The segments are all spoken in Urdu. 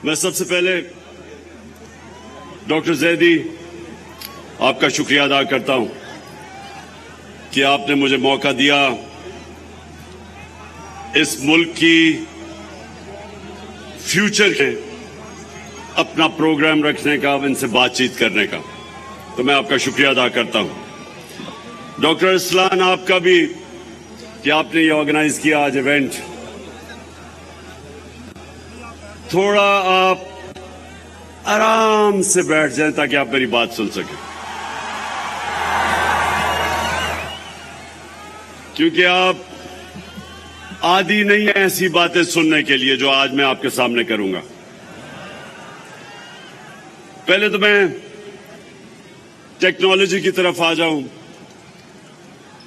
میں سب سے پہلے ڈاکٹر زیدی آپ کا شکریہ ادا کرتا ہوں کہ آپ نے مجھے موقع دیا اس ملک کی فیوچر کے اپنا پروگرام رکھنے کا، ان سے بات چیت کرنے کا، تو میں آپ کا شکریہ ادا کرتا ہوں۔ ڈاکٹر ارسلان، آپ کا بھی کہ آپ نے یہ آرگنائز کیا آج ایونٹ، تھوڑا آپ آرام سے بیٹھ جائیں تاکہ آپ میری بات سن سکیں، کیونکہ آپ عادی نہیں ہیں ایسی باتیں سننے کے لیے جو آج میں آپ کے سامنے کروں گا۔ پہلے تو میں ٹیکنالوجی کی طرف آ جاؤں۔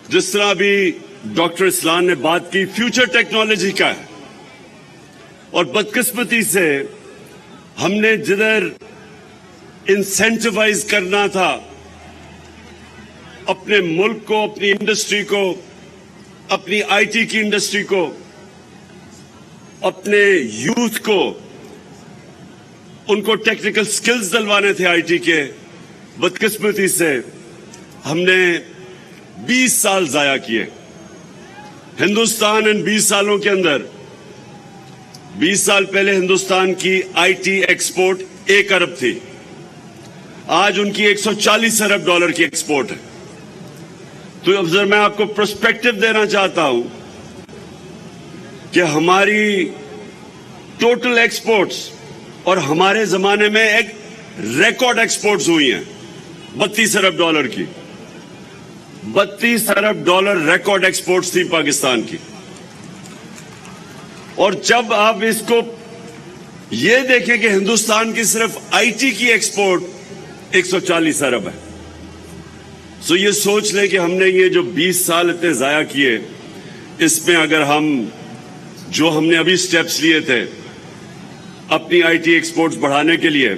جس طرح بھی ڈاکٹر ارسلان نے بات کی، فیوچر ٹیکنالوجی کا ہے، اور بدقسمتی سے ہم نے جدھر انسینٹیوائز کرنا تھا اپنے ملک کو، اپنی انڈسٹری کو، اپنی آئی ٹی کی انڈسٹری کو، اپنے یوتھ کو، ان کو ٹیکنیکل سکلز دلوانے تھے آئی ٹی کے، بدقسمتی سے ہم نے 20 سال ضائع کیے۔ ہندوستان ان 20 سالوں کے اندر، 20 سال پہلے ہندوستان کی آئی ٹی ایکسپورٹ 1 ارب تھی، آج ان کی 140 ارب ڈالر کی ایکسپورٹ ہے۔ تو اب میں آپ کو پرسپیکٹو دینا چاہتا ہوں کہ ہماری ٹوٹل ایکسپورٹس اور ہمارے زمانے میں ایک ریکارڈ ایکسپورٹس ہوئی ہیں 32 ارب ڈالر کی، 32 ارب ڈالر ریکارڈ ایکسپورٹس تھی پاکستان کی۔ اور جب آپ اس کو یہ دیکھیں کہ ہندوستان کی صرف آئی ٹی کی ایکسپورٹ 140 ارب ہے، تو یہ سوچ لیں کہ ہم نے یہ جو 20 سال اتنے ضائع کیے، اس میں اگر ہم نے ابھی سٹیپس لیے تھے اپنی آئی ٹی ایکسپورٹس بڑھانے کے لیے،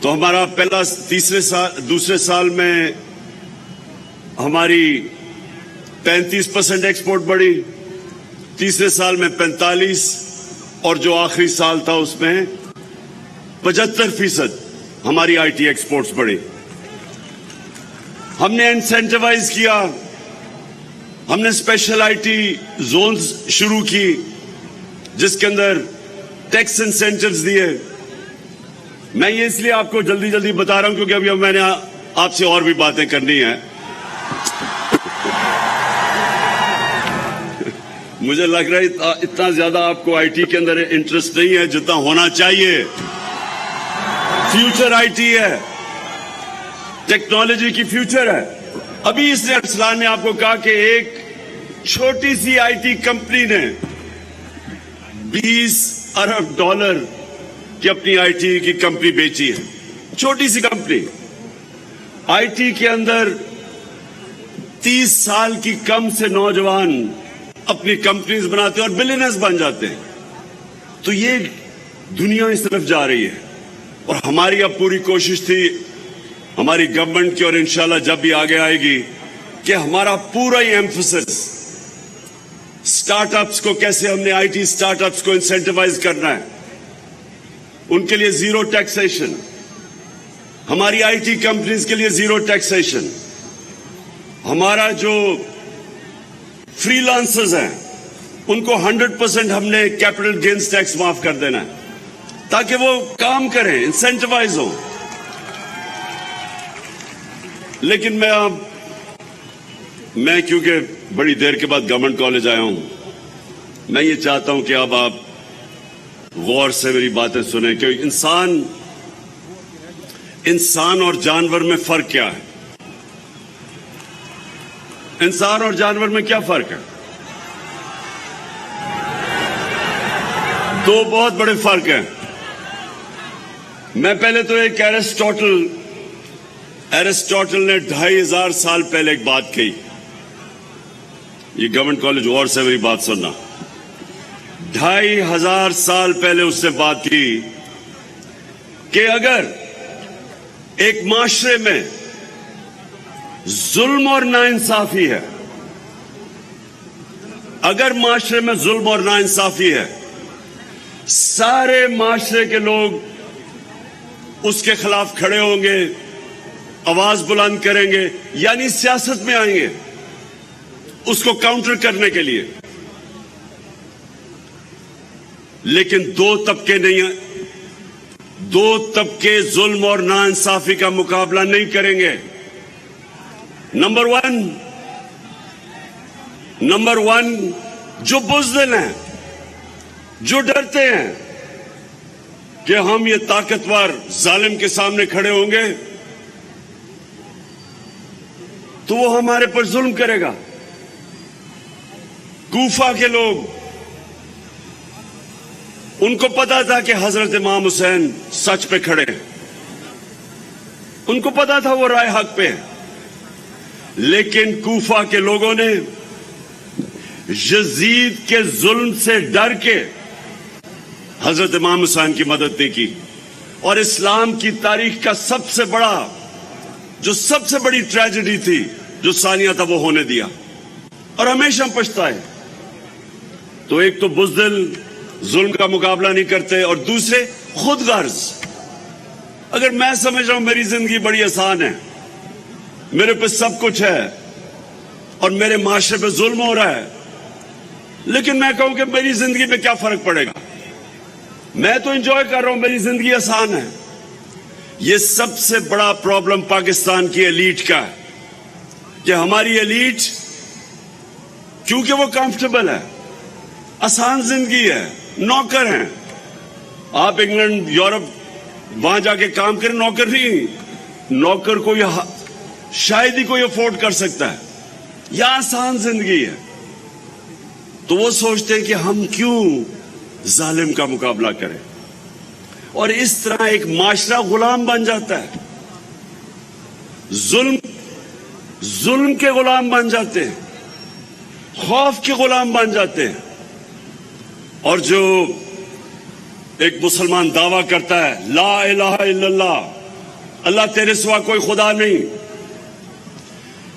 تو ہمارا پہلا دوسرے سال میں ہماری 35% ایکسپورٹ بڑھی، تیسرے سال میں 45%، اور جو آخری سال تھا اس میں 75% ہماری آئی ٹی ایکسپورٹس بڑھی۔ ہم نے انسینٹیوائز کیا، ہم نے اسپیشل آئی ٹی زونز شروع کی جس کے اندر ٹیکس انسینٹیوز دیے۔ میں یہ اس لیے آپ کو جلدی بتا رہا ہوں کیونکہ ابھی میں نے آپ سے اور بھی باتیں کرنی ہیں۔ مجھے لگ رہا ہے اتنا زیادہ آپ کو آئی ٹی کے اندر انٹرسٹ نہیں ہے جتنا ہونا چاہیے۔ فیوچر آئی ٹی ہے، ٹیکنالوجی کی فیوچر ہے۔ ابھی اس نے ارسلان نے آپ کو کہا کہ ایک چھوٹی سی آئی ٹی کمپنی نے 20 ارب ڈالر کی اپنی آئی ٹی کی کمپنی بیچی ہے، چھوٹی سی کمپنی۔ آئی ٹی کے اندر 30 سال کی کم سے نوجوان اپنی کمپنیز بناتے ہیں اور بلینئرز بن جاتے ہیں۔ تو یہ دنیا اس طرف جا رہی ہے، اور ہماری اب پوری کوشش تھی ہماری گورنمنٹ کی، اور انشاءاللہ جب بھی آگے آئے گی، کہ ہمارا پورا ہی ایمفسس سٹارٹ اپس کو، کیسے ہم نے آئی ٹی سٹارٹ اپس کو انسینٹیوائز کرنا ہے، ان کے لیے زیرو ٹیکسیشن، ہماری آئی ٹی کمپنیز کے لیے زیرو ٹیکسیشن، ہمارا جو فری لانسرز ہیں ان کو 100% ہم نے کیپٹل گینز ٹیکس معاف کر دینا ہے تاکہ وہ کام کریں، انسینٹیوائز ہوں۔ لیکن میں کیونکہ بڑی دیر کے بعد گورنمنٹ کالج آیا ہوں، میں یہ چاہتا ہوں کہ اب آپ غور سے میری باتیں سنیں کہ انسان اور جانور میں فرق کیا ہے۔ انسان اور جانور میں کیا فرق ہے؟ دو بہت بڑے فرق ہیں۔ میں پہلے تو ایک ایرسٹوٹل نے 2500 سال پہلے ایک بات کہی، یہ گورنمنٹ کالج غور سے میری بات سننا، 2500 سال پہلے اس نے بات کی کہ اگر ایک معاشرے میں ظلم اور ناانصافی ہے، اگر معاشرے میں ظلم اور ناانصافی ہے سارے معاشرے کے لوگ اس کے خلاف کھڑے ہوں گے, آواز بلند کریں گے, یعنی سیاست میں آئیں گے اس کو کاؤنٹر کرنے کے لیے. لیکن دو طبقے ظلم اور ناانصافی کا مقابلہ نہیں کریں گے. نمبر ون جو بزدل ہیں, جو ڈرتے ہیں کہ ہم یہ طاقتور ظالم کے سامنے کھڑے ہوں گے تو وہ ہمارے پر ظلم کرے گا. کوفہ کے لوگ, ان کو پتا تھا کہ حضرت امام حسین سچ پہ کھڑے ہیں, ان کو پتا تھا وہ رائے حق پہ ہیں, لیکن کوفہ کے لوگوں نے یزید کے ظلم سے ڈر کے حضرت امام حسین کی مدد نہیں کی, اور اسلام کی تاریخ کا سب سے بڑی ٹریجڈی تھی جو ثانیہ تھا وہ ہونے دیا, اور ہمیشہ پچھتائے. تو ایک تو بزدل ظلم کا مقابلہ نہیں کرتے, اور دوسرے خود غرض. اگر میں سمجھ رہا ہوں میری زندگی بڑی آسان ہے, میرے پہ سب کچھ ہے اور میرے معاشرے پہ ظلم ہو رہا ہے, لیکن میں کہوں کہ میری زندگی پہ کیا فرق پڑے گا, میں تو انجوائے کر رہا ہوں, میری زندگی آسان ہے. یہ سب سے بڑا پرابلم پاکستان کی ایلیٹ کا ہے کہ ہماری ایلیٹ کیونکہ وہ کمفرٹیبل ہے, آسان زندگی ہے, نوکر ہیں. آپ انگلینڈ, یورپ وہاں جا کے کام کریں, نوکر نہیں, نوکر کو شاید ہی کوئی افورڈ کر سکتا ہے. یہ آسان زندگی ہے. تو وہ سوچتے ہیں کہ ہم کیوں ظالم کا مقابلہ کریں, اور اس طرح ایک معاشرہ غلام بن جاتا ہے. ظلم کے غلام بن جاتے ہیں, خوف کے غلام بن جاتے ہیں. اور جو ایک مسلمان دعویٰ کرتا ہے لا الہ الا اللہ, اللہ تیرے سوا کوئی خدا نہیں,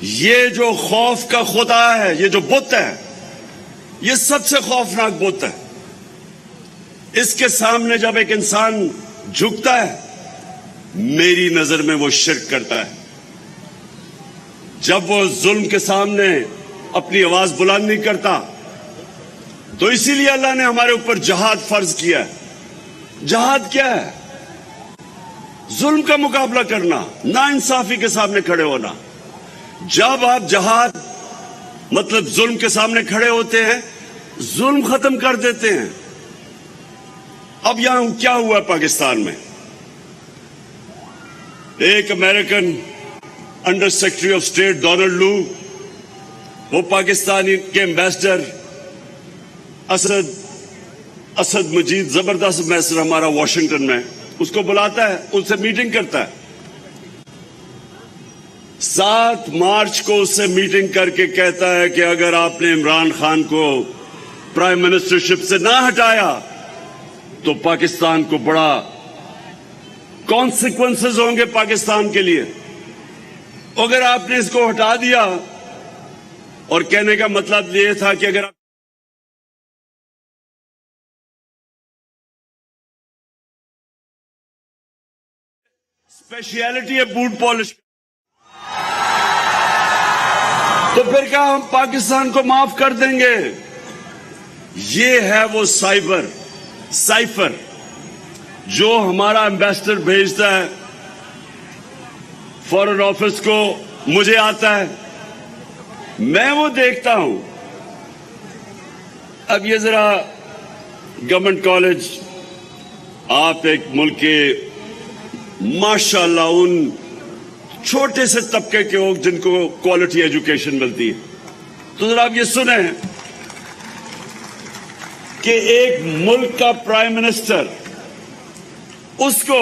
یہ جو خوف کا خدا ہے, یہ جو بت ہے, یہ سب سے خوفناک بت ہے. اس کے سامنے جب ایک انسان جھکتا ہے, میری نظر میں وہ شرک کرتا ہے. جب وہ ظلم کے سامنے اپنی آواز بلند نہیں کرتا, تو اسی لیے اللہ نے ہمارے اوپر جہاد فرض کیا ہے. جہاد کیا ہے؟ ظلم کا مقابلہ کرنا, ناانصافی کے سامنے کھڑے ہونا. جب آپ جہاد مطلب ظلم کے سامنے کھڑے ہوتے ہیں, ظلم ختم کر دیتے ہیں. اب یہاں کیا ہوا ہے پاکستان میں, ایک American under secretary of state Donald Lu, وہ پاکستانی کے ایمبیسڈر اسد مجید, زبردست ایمبیسڈر ہمارا واشنگٹن میں, اس کو بلاتا ہے, ان سے میٹنگ کرتا ہے. 7 مارچ کو اس سے میٹنگ کر کے کہتا ہے کہ اگر آپ نے عمران خان کو پرائم منسٹرشپ سے نہ ہٹایا تو پاکستان کو بڑا کانسیکوینسز ہوں گے پاکستان کے لیے. اگر آپ نے اس کو ہٹا دیا, اور کہنے کا مطلب یہ تھا کہ اگر آپ اسپیشلٹی ہے بوٹ پالش, تو پھر کیا ہم پاکستان کو معاف کر دیں گے؟ یہ ہے وہ سائفر جو ہمارا ایمبیسڈر بھیجتا ہے فارن آفس کو, مجھے آتا ہے, میں وہ دیکھتا ہوں. اب یہ ذرا گورنمنٹ کالج, آپ ایک ملک کے ماشاءاللہ ان چھوٹے سے طبقے کے لوگ جن کو کوالٹی ایجوکیشن ملتی ہے, تو ذرا آپ یہ سنیں کہ ایک ملک کا پرائم منسٹر, اس کو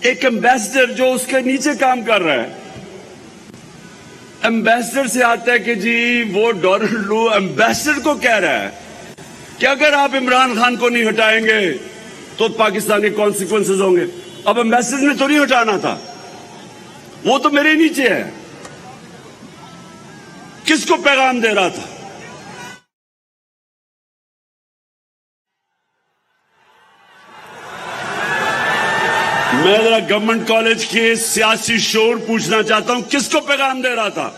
ایک ایمبیسڈر جو اس کے نیچے کام کر رہا ہے, ایمبیسڈر سے آتا ہے کہ جی وہ ڈونلڈ لو ایمبیسڈر کو کہہ رہا ہے کہ اگر آپ عمران خان کو نہیں ہٹائیں گے تو پاکستان کے کانسیکوینسز ہوں گے. اب ایمبیسڈر نے تو نہیں ہٹانا تھا, وہ تو میرے نیچے ہے. کس کو پیغام دے رہا تھا؟ میں ذرا گورنمنٹ کالج کے سیاسی شور پوچھنا چاہتا ہوں کس کو پیغام دے رہا تھا؟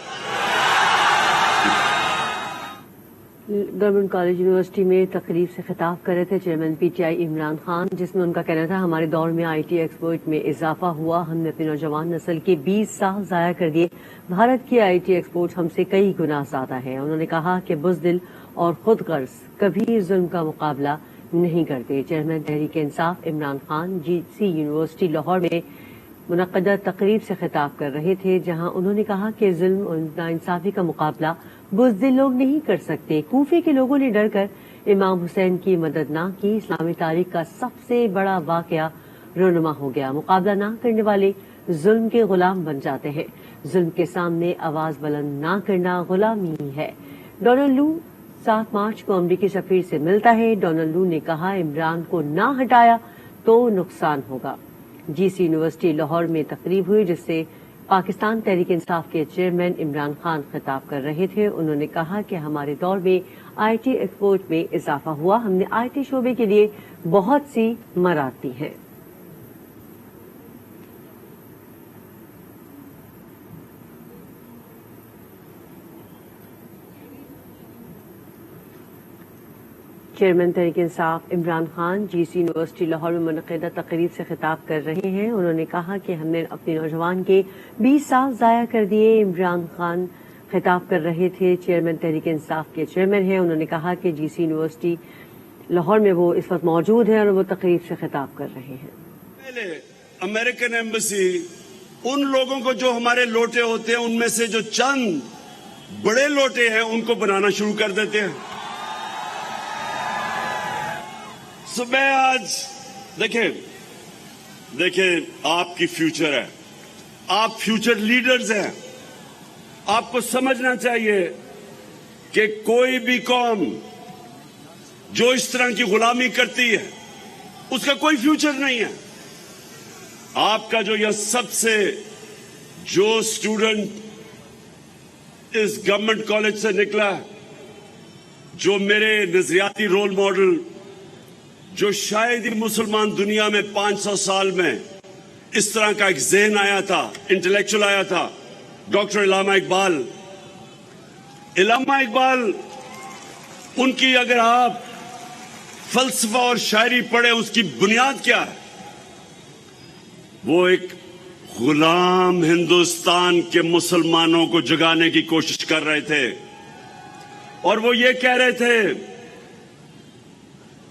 گورنمنٹ کالج یونیورسٹی میں تقریب سے خطاب کر رہے تھے chairman P T I Imran Khan, جس میں ان کا کہنا تھا ہمارے دور میں آئی ٹی ایکسپورٹ میں اضافہ ہوا، ہم نے اپنی نوجوان نسل کے 20 سال ضائع کر دیے، بھارت کی آئی ٹی ایکسپورٹ ہم سے کئی گنا زیادہ ہے۔ انہوں نے کہا کہ بزدل اور خود غرض کبھی ظلم کا مقابلہ نہیں کرتے۔ چیئرمین تحریک انصاف عمران خان جی سی یونیورسٹی لاہور میں منعقدہ تقریب سے خطاب کر رہے تھے، جہاں انہوں نے کہا کہ ظلم اور ناانصافی کا مقابلہ بزدل لوگ نہیں کر سکتے۔ کوفے کے لوگوں نے ڈر کر امام حسین کی مدد نہ کی، اسلامی تاریخ کا سب سے بڑا واقعہ رونما ہو گیا۔ مقابلہ نہ کرنے والے ظلم کے غلام بن جاتے ہیں، ظلم کے سامنے آواز بلند نہ کرنا غلامی ہے۔ ڈونلڈ لو 7 مارچ کو امریکی سفیر سے ملتا ہے۔ ڈونلڈ لو نے کہا عمران کو نہ ہٹایا تو نقصان ہوگا۔ جی سی یونیورسٹی لاہور میں تقریب ہوئی جس سے پاکستان تحریک انصاف کے چیئرمین عمران خان خطاب کر رہے تھے۔ انہوں نے کہا کہ ہمارے دور میں آئی ٹی ایکسپورٹ میں اضافہ ہوا، ہم نے آئی ٹی شعبے کے لیے بہت سی مراحل دی ہیں۔ چیئرمین تحریک انصاف عمران خان جی سی یونیورسٹی لاہور میں منعقدہ تقریب سے خطاب کر رہے ہیں۔ انہوں نے کہا کہ ہم نے اپنے نوجوان کے 20 سال ضائع کر دیے۔ عمران خان خطاب کر رہے تھے، چیئرمین تحریک انصاف کے چیئرمین ہیں۔ انہوں نے کہا کہ جی سی یونیورسٹی لاہور میں وہ اس وقت موجود ہیں اور وہ تقریب سے خطاب کر رہے ہیں۔ پہلے امریکن ایمبیسی ان لوگوں کو جو ہمارے لوٹے ہوتے ہیں ان میں سے جو چند بڑے لوٹے ہیں ان کو بنانا شروع کر دیتے ہیں۔ میں آج دیکھیں آپ کی فیوچر ہے، آپ فیوچر لیڈرز ہیں، آپ کو سمجھنا چاہیے کہ کوئی بھی قوم جو اس طرح کی غلامی کرتی ہے اس کا کوئی فیوچر نہیں ہے۔ آپ کا جو یہ سب سے جو اسٹوڈنٹ اس گورنمنٹ کالج سے نکلا، جو میرے نظریاتی رول ماڈل، جو شاید ہی مسلمان دنیا میں 500 سال میں اس طرح کا ایک ذہن آیا تھا، انٹلیکچوئل آیا تھا، ڈاکٹر علامہ اقبال ان کی اگر آپ فلسفہ اور شاعری پڑھیں اس کی بنیاد کیا ہے؟ وہ ایک غلام ہندوستان کے مسلمانوں کو جگانے کی کوشش کر رہے تھے، اور وہ یہ کہہ رہے تھے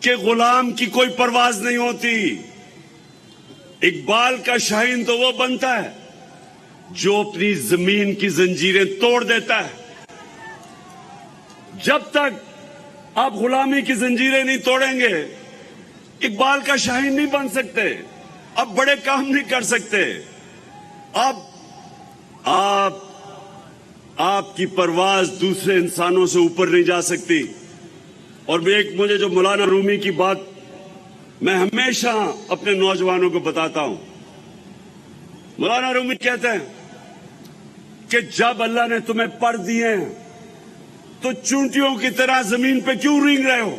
کہ غلام کی کوئی پرواز نہیں ہوتی، اقبال کا شاہین تو وہ بنتا ہے جو اپنی زمین کی زنجیریں توڑ دیتا ہے۔ جب تک آپ غلامی کی زنجیریں نہیں توڑیں گے اقبال کا شاہین نہیں بن سکتے، آپ بڑے کام نہیں کر سکتے، آپ کی پرواز دوسرے انسانوں سے اوپر نہیں جا سکتی۔ اور مجھے جو مولانا رومی کی بات میں ہمیشہ اپنے نوجوانوں کو بتاتا ہوں، مولانا رومی کہتے ہیں کہ جب اللہ نے تمہیں پر دیے ہیں تو چونٹیوں کی طرح زمین پہ کیوں رینگ رہے ہو؟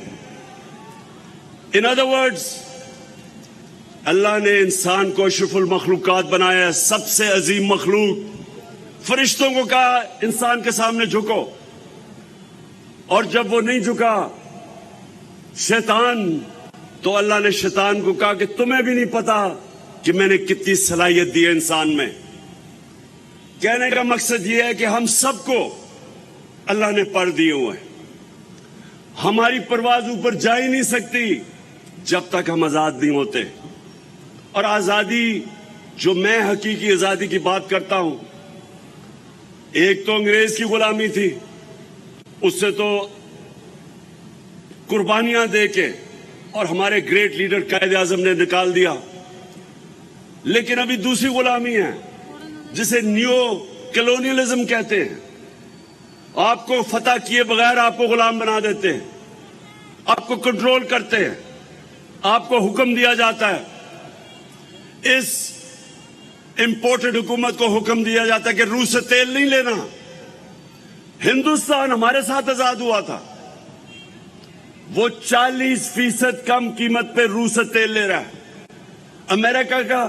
ان ادر ورڈز، اللہ نے انسان کو اشرف المخلوقات بنایا ہے، سب سے عظیم مخلوق۔ فرشتوں کو کہا انسان کے سامنے جھکو، اور جب وہ نہیں جھکا شیطان، تو اللہ نے شیطان کو کہا کہ تمہیں بھی نہیں پتا کہ میں نے کتنی صلاحیت دی ہے انسان میں۔ کہنے کا مقصد یہ ہے کہ ہم سب کو اللہ نے پر دیے ہوئے ہیں، ہماری پرواز اوپر جا ہی نہیں سکتی جب تک ہم آزاد نہیں ہوتے۔ اور آزادی، جو میں حقیقی آزادی کی بات کرتا ہوں، ایک تو انگریز کی غلامی تھی، اس سے تو قربانیاں دے کے اور ہمارے گریٹ لیڈر قائد اعظم نے نکال دیا، لیکن ابھی دوسری غلامی ہے جسے نیو کلونیلزم کہتے ہیں۔ آپ کو فتح کیے بغیر آپ کو غلام بنا دیتے ہیں، آپ کو کنٹرول کرتے ہیں، آپ کو حکم دیا جاتا ہے، اس امپورٹڈ حکومت کو حکم دیا جاتا ہے کہ روس سے تیل نہیں لینا۔ ہندوستان ہمارے ساتھ آزاد ہوا تھا، وہ 40% کم قیمت پہ روس سے تیل لے رہا ہے۔ امریکہ کا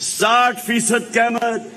60%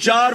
4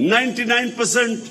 99%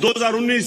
2019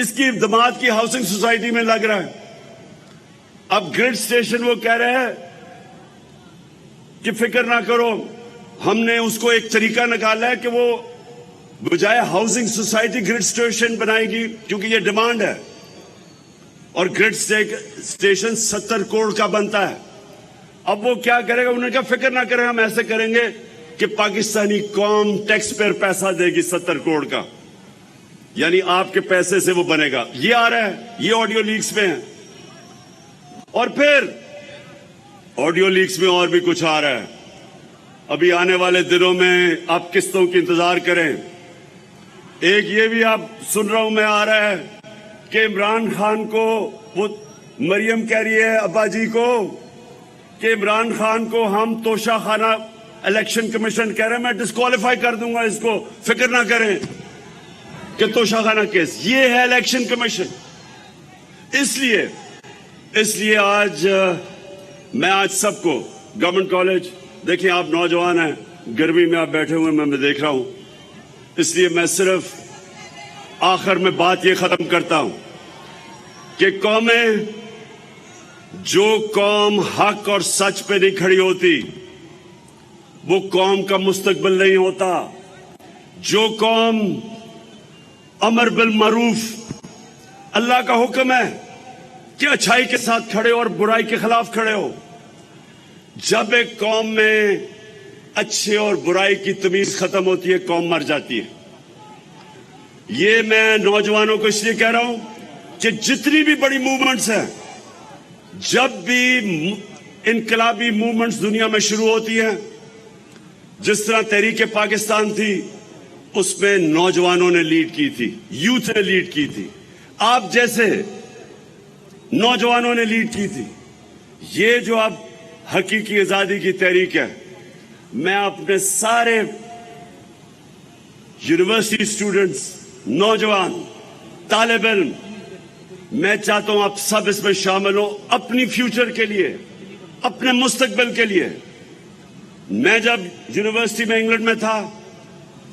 اس کی دماد کی ہاؤسنگ سوسائٹی میں لگ رہا ہے. اب گریڈ اسٹیشن وہ کہہ رہے ہیں کہ فکر نہ کرو, ہم نے اس کو ایک طریقہ نکالا ہے کہ وہ بجائے ہاؤسنگ سوسائٹی گریڈ اسٹیشن بنائے گی, کیونکہ یہ ڈیمانڈ ہے, اور گریڈ اسٹیشن 70 کروڑ کا بنتا ہے. اب وہ کیا کرے گا, انہوں نے کہا فکر نہ کریں, ہم ایسے کریں گے کہ پاکستانی قوم ٹیکس پیئر پیسہ دے گی 70 کروڑ کا, یعنی آپ کے پیسے سے وہ بنے گا. یہ آ رہا ہے, یہ آڈیو لیکس میں ہے. اور پھر آڈیو لیکس میں اور بھی کچھ آ رہا ہے. ابھی آنے والے دنوں میں آپ قسطوں کی انتظار کریں. ایک یہ بھی آپ سن رہا ہوں میں آ رہا ہے کہ عمران خان کو, وہ مریم کہہ رہی ہے ابا جی کو کہ عمران خان کو ہم توشہ خانہ الیکشن کمیشن کہہ رہے ہیں, میں ڈسکوالیفائی کر دوں گا اس کو, فکر نہ کریں کہ توشہ خانہ کیس. یہ ہے الیکشن کمیشن. اس لیے آج میں سب کو گورنمنٹ کالج, دیکھیں آپ نوجوان ہیں, گرمی میں آپ بیٹھے ہوئے میں دیکھ رہا ہوں, اس لیے میں صرف آخر میں بات یہ ختم کرتا ہوں کہ قومیں, جو قوم حق اور سچ پہ نہیں کھڑی ہوتی وہ قوم کا مستقبل نہیں ہوتا. جو قوم امر بالمعروف, اللہ کا حکم ہے کہ اچھائی کے ساتھ کھڑے اور برائی کے خلاف کھڑے ہو, جب ایک قوم میں اچھے اور برائی کی تمیز ختم ہوتی ہے قوم مر جاتی ہے. یہ میں نوجوانوں کو اس لیے کہہ رہا ہوں کہ جتنی بھی بڑی موومنٹس ہیں, جب بھی انقلابی موومنٹس دنیا میں شروع ہوتی ہیں, جس طرح تحریک پاکستان تھی, اس میں نوجوانوں نے لیڈ کی تھی, یوتھ نے لیڈ کی تھی, آپ جیسے نوجوانوں نے لیڈ کی تھی. یہ جو اب حقیقی آزادی کی تحریک ہے, میں اپنے سارے یونیورسٹی اسٹوڈنٹس, نوجوان طالب علم, میں چاہتا ہوں آپ سب اس میں شامل ہوں اپنی فیوچر کے لیے, اپنے مستقبل کے لیے. میں جب یونیورسٹی میں انگلینڈ میں تھا,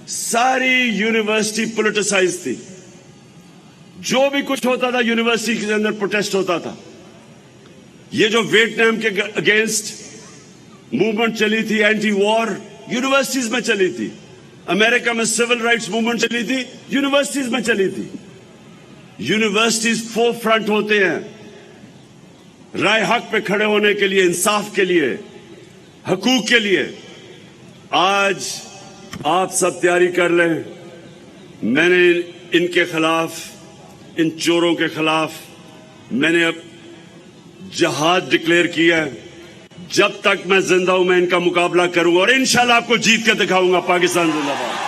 ساری یونیورسٹی پولیٹیسائز تھی. جو بھی کچھ ہوتا تھا یونیورسٹی کے اندر پروٹیسٹ ہوتا تھا. یہ جو ویتنام کے اگینسٹ موومنٹ چلی تھی, اینٹی وار, یونیورسٹیز میں چلی تھی. امریکہ میں سول رائٹس موومنٹ چلی تھی, یونیورسٹیز میں چلی تھی. یونیورسٹیز فور فرنٹ ہوتے ہیں رائے حق پہ کھڑے ہونے کے لیے, انصاف کے لیے, حقوق کے لیے. آج آپ سب تیاری کر لیں. میں نے ان کے خلاف, ان چوروں کے خلاف میں نے اب جہاد ڈکلیئر کیا ہے. جب تک میں زندہ ہوں میں ان کا مقابلہ کروں گا, اور انشاءاللہ آپ کو جیت کے دکھاؤں گا. پاکستان زندہ باد.